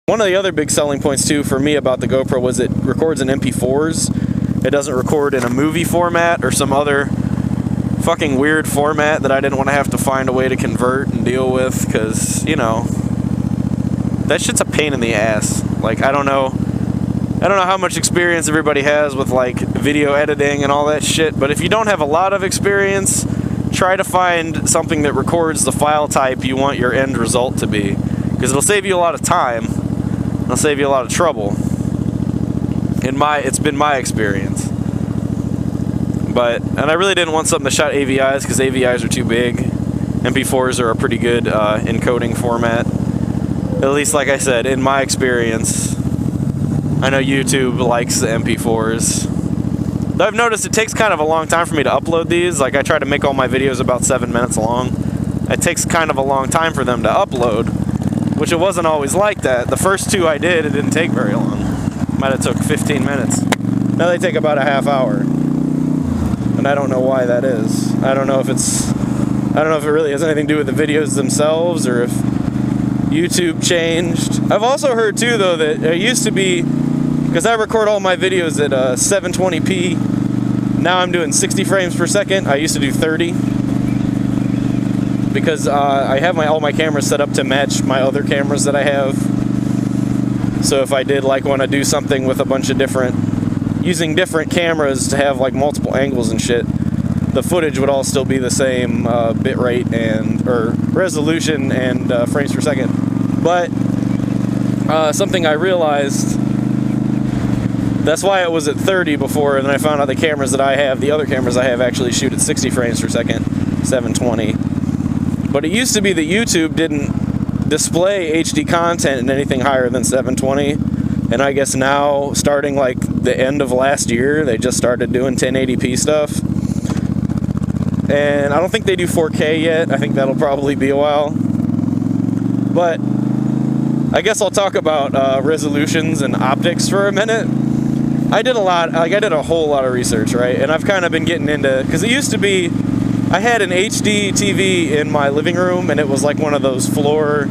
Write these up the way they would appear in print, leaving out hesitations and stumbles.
One of the other big selling points too for me about the GoPro was it records in MP4s. It doesn't record in a movie format or some other fucking weird format that I didn't want to have to find a way to convert and deal with, because, you know, that shit's a pain in the ass. Like, I don't know how much experience everybody has with like video editing and all that shit, but if you don't have a lot of experience, try to find something that records the file type you want your end result to be, because it'll save you a lot of time. It'll save you a lot of trouble. It's been my experience. And I really didn't want something that shot AVIs, because AVIs are too big. MP4s are a pretty good encoding format. At least, like I said, in my experience. I know YouTube likes the MP4s. I've noticed it takes kind of a long time for me to upload these. Like, I try to make all my videos about 7 minutes long. It takes kind of a long time for them to upload, which it wasn't always like that. The first 2 I did, it didn't take very long. Might have took 15 minutes. Now they take about a half hour. And I don't know why that is. I don't know if it really has anything to do with the videos themselves, or if YouTube changed. I've also heard too, though, that it used to be, because I record all my videos at 720p. Now I'm doing 60 frames per second. I used to do 30. Because I have all my cameras set up to match my other cameras that I have. So if I did like want to do something with a bunch of using different cameras to have like multiple angles and shit, the footage would all still be the same bit rate or resolution and frames per second. But something I realized, that's why it was at 30 before, and then I found out the other cameras I have actually shoot at 60 frames per second, 720. But it used to be that YouTube didn't display HD content in anything higher than 720. And I guess now, starting like the end of last year, they just started doing 1080p stuff. And I don't think they do 4K yet. I think that'll probably be a while. But I guess I'll talk about resolutions and optics for a minute. I did a whole lot of research, right? And I've kind of been getting into, because it used to be, I had an HD TV in my living room, and it was like one of those floor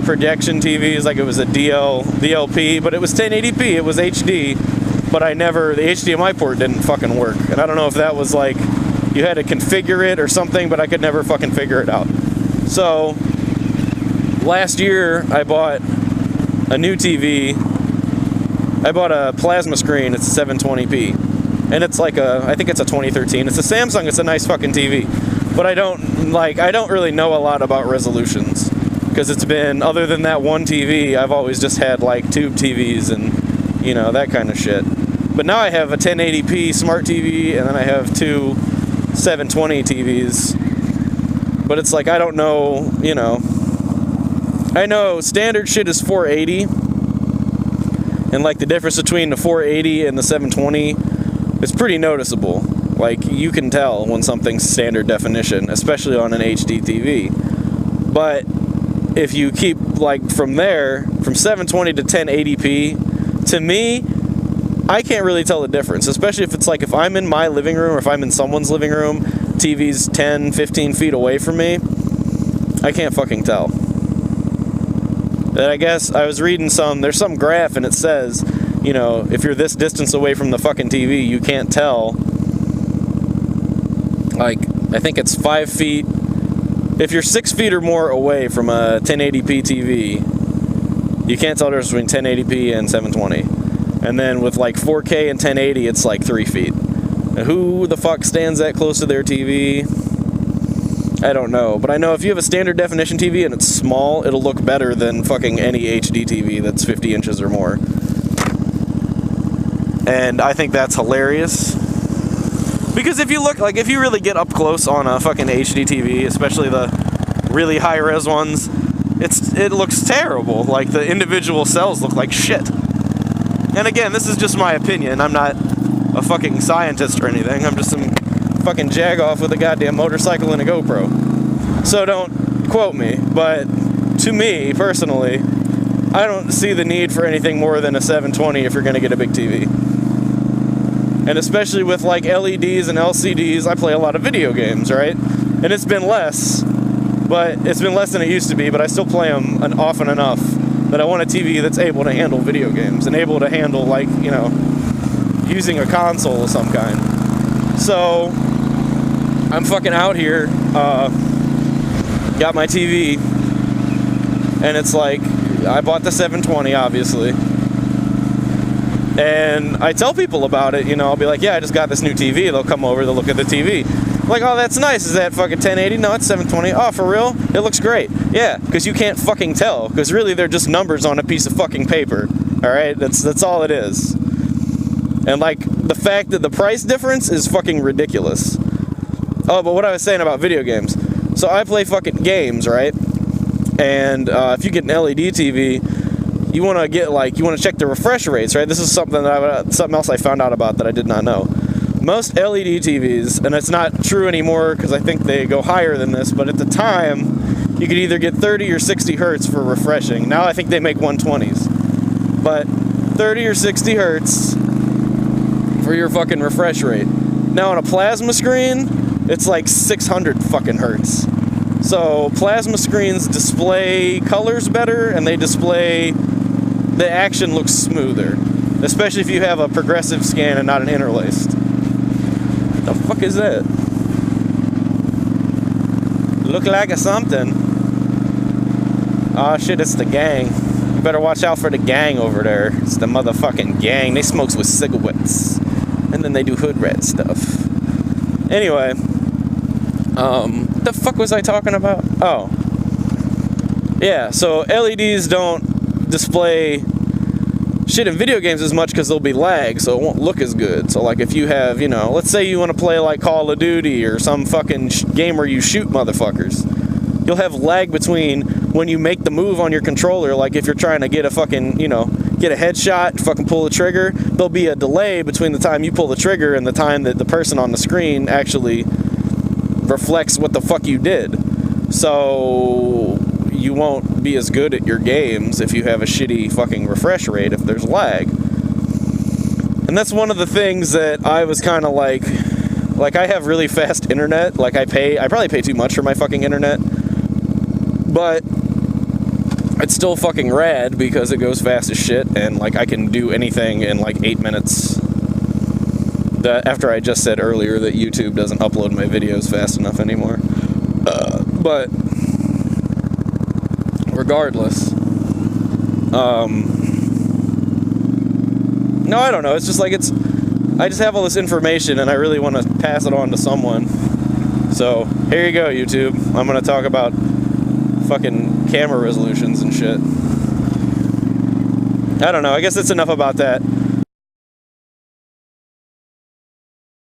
projection TVs, like it was a DLP, but it was 1080p, it was HD, but the HDMI port didn't fucking work. And I don't know if that was like, you had to configure it or something, but I could never fucking figure it out. So, last year, I bought a new TV. I bought a plasma screen, it's 720p. And it's like I think it's a 2013. It's a Samsung, it's a nice fucking TV. But I don't really know a lot about resolutions. Because it's been, other than that one TV, I've always just had like tube TVs and, you know, that kind of shit. But now I have a 1080p smart TV, and then I have 2 720 TVs. But it's like, I don't know, you know. I know standard shit is 480. And like the difference between the 480 and the 720 is pretty noticeable. Like, you can tell when something's standard definition, especially on an HD TV. But if you keep, like, from there, from 720 to 1080p, to me, I can't really tell the difference, especially if it's like, if I'm in my living room or if I'm in someone's living room, TV's 10, 15 feet away from me, I can't fucking tell. And I guess I was reading there's some graph, and it says, you know, if you're this distance away from the fucking TV, you can't tell. Like, I think it's 5 feet. If you're 6 feet or more away from a 1080p TV, you can't tell the difference between 1080p and 720. And then with like 4K and 1080, it's like 3 feet. Now, who the fuck stands that close to their TV? I don't know. But I know if you have a standard definition TV and it's small, it'll look better than fucking any HD TV that's 50 inches or more. And I think that's hilarious. Because if you look, like, if you really get up close on a fucking HD TV, especially the really high-res ones, it looks terrible. Like, the individual cells look like shit. And again, this is just my opinion. I'm not a fucking scientist or anything. I'm just some fucking jagoff with a goddamn motorcycle and a GoPro. So don't quote me. But to me, personally, I don't see the need for anything more than a 720 if you're going to get a big TV. And especially with like LEDs and LCDs, I play a lot of video games, right? And it's been less, but it's been less than it used to be, but I still play them often enough that I want a TV that's able to handle video games and able to handle, like, you know, using a console of some kind. So I'm fucking out here, got my TV, and it's like, I bought the 720, obviously, and I tell people about it, you know, I'll be like, yeah, I just got this new TV. They'll come over, they'll look at the TV. I'm like, oh, that's nice. Is that fucking 1080? No, it's 720. Oh, for real? It looks great. Yeah, because you can't fucking tell, because really they're just numbers on a piece of fucking paper. All right? That's all it is. And, like, the fact that the price difference is fucking ridiculous. Oh, but what I was saying about video games. So I play fucking games, right? And if you get an LED TV, you want to get, like, you want to check the refresh rates, right? This is something that something else I found out about that I did not know. Most LED TVs, and it's not true anymore because I think they go higher than this, but at the time, you could either get 30 or 60 hertz for refreshing. Now I think they make 120s. But 30 or 60 hertz for your fucking refresh rate. Now on a plasma screen, it's like 600 fucking hertz. So plasma screens display colors better, and they display, the action looks smoother, especially if you have a progressive scan and not an interlaced. The fuck is that? Look like a something. Oh shit, it's the gang. You better watch out for the gang over there. It's the motherfucking gang. They smokes with cigarettes, and then they do hood rat stuff. Anyway, what the fuck was I talking about? Oh, yeah. So LEDs don't display shit in video games as much because there'll be lag, so it won't look as good. So, like, if you have, you know, let's say you want to play like Call of Duty or some fucking game where you shoot motherfuckers, you'll have lag between when you make the move on your controller. Like, if you're trying to get a fucking, you know, get a headshot, fucking pull the trigger, there'll be a delay between the time you pull the trigger and the time that the person on the screen actually reflects what the fuck you did. So you won't be as good at your games if you have a shitty fucking refresh rate if there's lag. And that's one of the things that I was kind of like I have really fast internet. Like, I probably pay too much for my fucking internet, but it's still fucking rad because it goes fast as shit, and, like, I can do anything in like 8 minutes. After I just said earlier that YouTube doesn't upload my videos fast enough anymore. But regardless, no, I don't know. It's just like, I just have all this information and I really want to pass it on to someone. So here you go, YouTube. I'm going to talk about fucking camera resolutions and shit. I don't know. I guess that's enough about that.